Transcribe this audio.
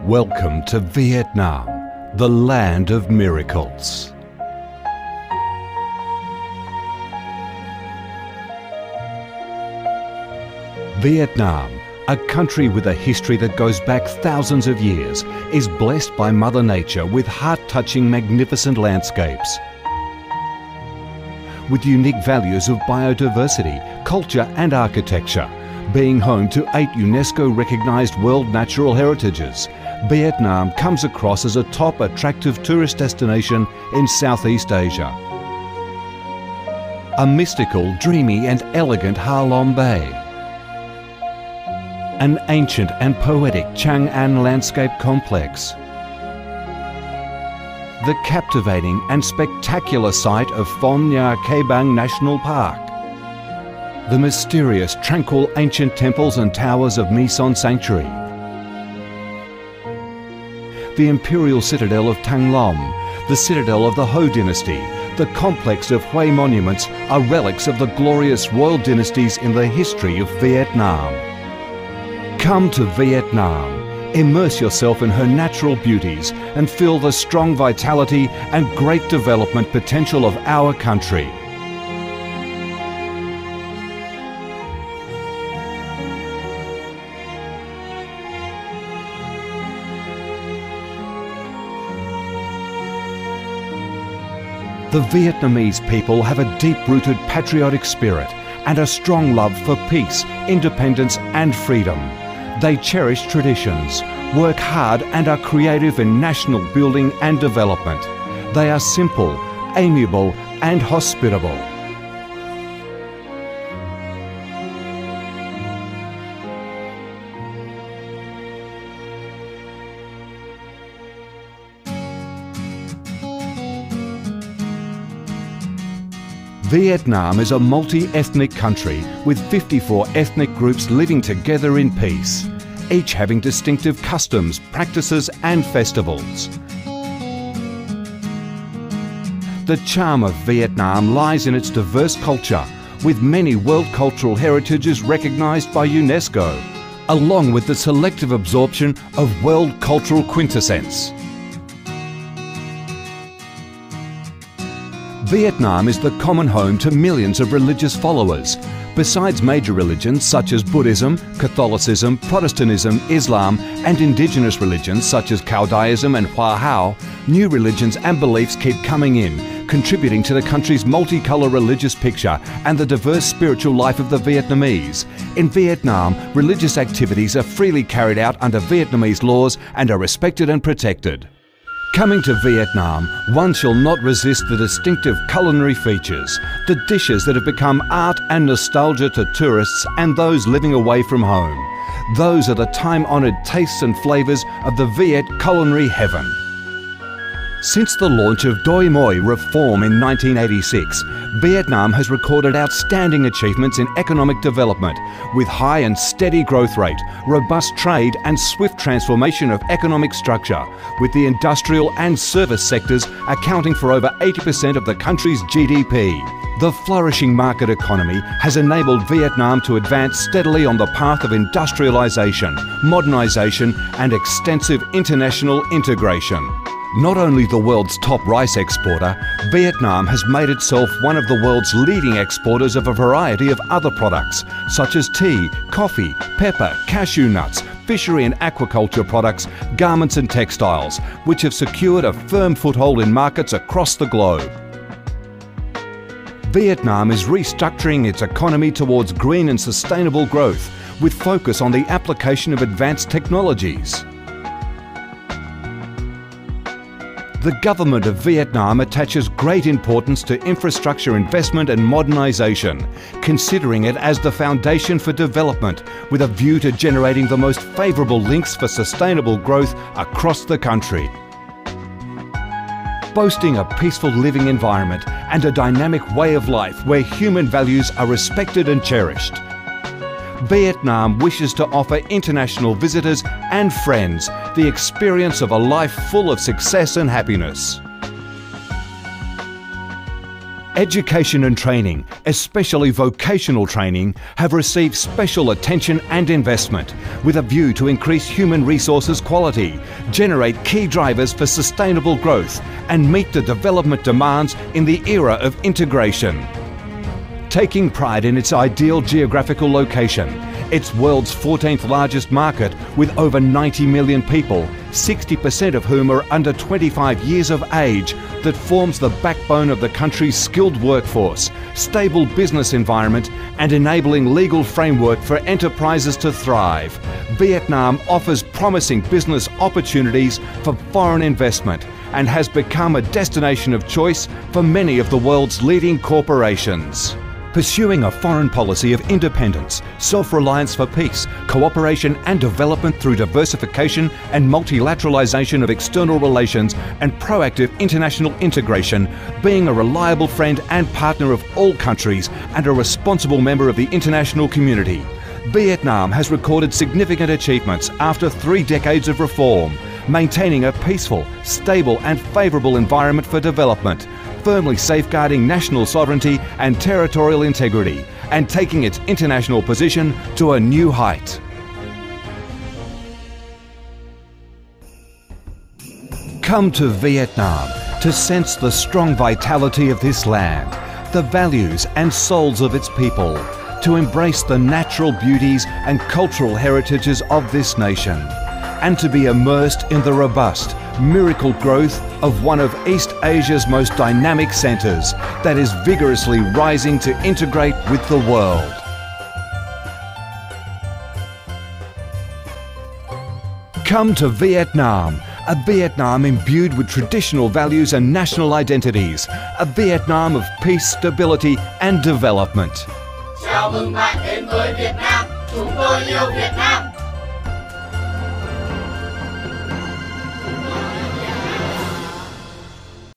Welcome to Vietnam, the land of miracles. Vietnam, a country with a history that goes back thousands of years, is blessed by Mother Nature with heart-touching, magnificent landscapes. With unique values of biodiversity, culture and architecture, being home to 8 UNESCO-recognised World Natural Heritages, Vietnam comes across as a top attractive tourist destination in Southeast Asia. A mystical, dreamy and elegant Ha Long Bay. An ancient and poetic Chang An landscape complex. The captivating and spectacular site of Phong Nha Ke Bang National Park. The mysterious, tranquil ancient temples and towers of My Son Sanctuary. The imperial citadel of Thăng Long, the citadel of the Ho dynasty, the complex of Hue monuments are relics of the glorious royal dynasties in the history of Vietnam. Come to Vietnam, immerse yourself in her natural beauties and feel the strong vitality and great development potential of our country. The Vietnamese people have a deep-rooted patriotic spirit and a strong love for peace, independence and freedom. They cherish traditions, work hard and are creative in national building and development. They are simple, amiable and hospitable. Vietnam is a multi-ethnic country with 54 ethnic groups living together in peace, each having distinctive customs, practices and festivals. The charm of Vietnam lies in its diverse culture, with many world cultural heritages recognised by UNESCO, along with the selective absorption of world cultural quintessence. Vietnam is the common home to millions of religious followers. Besides major religions such as Buddhism, Catholicism, Protestantism, Islam and indigenous religions such as Taoism and Hoa Hao, new religions and beliefs keep coming in, contributing to the country's multicolour religious picture and the diverse spiritual life of the Vietnamese. In Vietnam, religious activities are freely carried out under Vietnamese laws and are respected and protected. Coming to Vietnam, one shall not resist the distinctive culinary features, the dishes that have become art and nostalgia to tourists and those living away from home. Those are the time-honoured tastes and flavours of the Viet culinary heaven. Since the launch of Doi Moi reform in 1986, Vietnam has recorded outstanding achievements in economic development, with high and steady growth rate, robust trade and swift transformation of economic structure, with the industrial and service sectors accounting for over 80% of the country's GDP. The flourishing market economy has enabled Vietnam to advance steadily on the path of industrialisation, modernisation and extensive international integration. Not only the world's top rice exporter, Vietnam has made itself one of the world's leading exporters of a variety of other products, such as tea, coffee, pepper, cashew nuts, fishery and aquaculture products, garments and textiles, which have secured a firm foothold in markets across the globe. Vietnam is restructuring its economy towards green and sustainable growth, with focus on the application of advanced technologies. The government of Vietnam attaches great importance to infrastructure investment and modernisation, considering it as the foundation for development, with a view to generating the most favourable links for sustainable growth across the country. Boasting a peaceful living environment and a dynamic way of life where human values are respected and cherished, Vietnam wishes to offer international visitors and friends the experience of a life full of success and happiness. Education and training, especially vocational training, have received special attention and investment with a view to increase human resources quality, generate key drivers for sustainable growth and meet the development demands in the era of integration. Taking pride in its ideal geographical location, its world's 14th largest market with over 90 million people, 60% of whom are under 25 years of age, that forms the backbone of the country's skilled workforce, stable business environment and enabling legal framework for enterprises to thrive. Vietnam offers promising business opportunities for foreign investment and has become a destination of choice for many of the world's leading corporations. Pursuing a foreign policy of independence, self-reliance for peace, cooperation and development through diversification and multilateralization of external relations and proactive international integration, being a reliable friend and partner of all countries and a responsible member of the international community. Vietnam has recorded significant achievements after 3 decades of reform, maintaining a peaceful, stable and favourable environment for development, firmly safeguarding national sovereignty and territorial integrity, and taking its international position to a new height. Come to Vietnam to sense the strong vitality of this land, the values and souls of its people, to embrace the natural beauties and cultural heritages of this nation, and to be immersed in the robust, miracle growth of one of East Asia's most dynamic centres that is vigorously rising to integrate with the world. Come to Vietnam, a Vietnam imbued with traditional values and national identities, a Vietnam of peace, stability and development. Chào mừng bạn đến với Việt Nam, chúng tôi yêu Việt Nam.